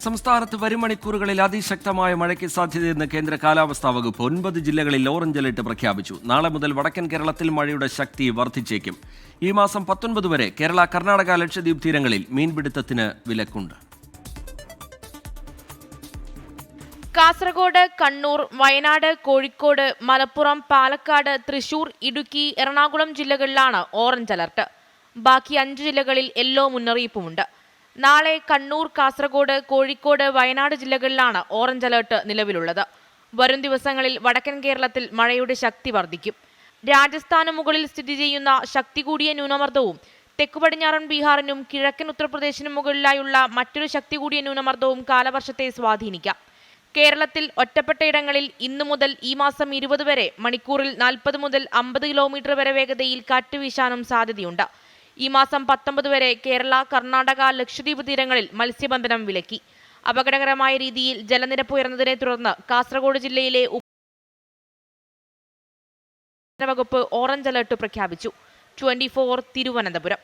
സംസ്ഥാനത്ത് വരും മണിക്കൂറുകളിൽ അതിശക്തമായ മഴയ്ക്ക് സാധ്യതയെന്ന് കേന്ദ്ര കാലാവസ്ഥാ വകുപ്പ് 9 ജില്ലകളിൽ ഓറഞ്ച് അലർട്ട് പ്രഖ്യാപിച്ചു. നാളെ മുതൽ വടക്കൻ കേരളത്തിൽ മഴയുടെ ശക്തി വർദ്ധിച്ചേക്കും. ഈ മാസം 19 വരെ കേരള, കർണാടക, ലക്ഷദ്വീപ് തീരങ്ങളിൽ മീൻപിടുത്തത്തിന് വിലക്കുണ്ട്. കാസർഗോഡ്, കണ്ണൂർ, വയനാട്, കോഴിക്കോട്, മലപ്പുറം, പാലക്കാട്, തൃശൂർ, ഇടുക്കി, എറണാകുളം ജില്ലകളിലാണ് ഓറഞ്ച് അലർട്ട്. ബാക്കി 5 ജില്ലകളിൽ യെല്ലോ മുന്നറിയിപ്പുമുണ്ട്. നാളെ കണ്ണൂർ, കാസർഗോഡ്, കോഴിക്കോട്, വയനാട് ജില്ലകളിലാണ് ഓറഞ്ച് അലർട്ട് നിലവിലുള്ളത്. വരും ദിവസങ്ങളിൽ വടക്കൻ കേരളത്തിൽ മഴയുടെ ശക്തി വർദ്ധിക്കും. രാജസ്ഥാനു മുകളിൽ സ്ഥിതി ചെയ്യുന്ന ശക്തി കൂടിയ ന്യൂനമർദ്ദവും തെക്കുപടിഞ്ഞാറൻ ബീഹാറിനും കിഴക്കൻ ഉത്തർപ്രദേശിനും മുകളിലായുള്ള മറ്റൊരു ശക്തി കൂടിയ ന്യൂനമർദ്ദവും കാലവർഷത്തെ സ്വാധീനിക്കാം. കേരളത്തിൽ ഒറ്റപ്പെട്ടയിടങ്ങളിൽ ഇന്നു മുതൽ ഈ മാസം 20 വരെ മണിക്കൂറിൽ 40 മുതൽ 50 കിലോമീറ്റർ വരെ വേഗതയിൽ കാറ്റ് വീശാനും സാധ്യതയുണ്ട്. ഈ മാസം 19 വരെ കേരള, കർണാടക, ലക്ഷദ്വീപ് തീരങ്ങളിൽ മത്സ്യബന്ധനം വിലക്കി. അപകടകരമായ രീതിയിൽ ജലനിരപ്പ് ഉയർന്നതിനെ തുടർന്ന് കാസർഗോഡ് ജില്ലയിലെ വകുപ്പ് ഓറഞ്ച് അലർട്ട് പ്രഖ്യാപിച്ചു. 24 തിരുവനന്തപുരം.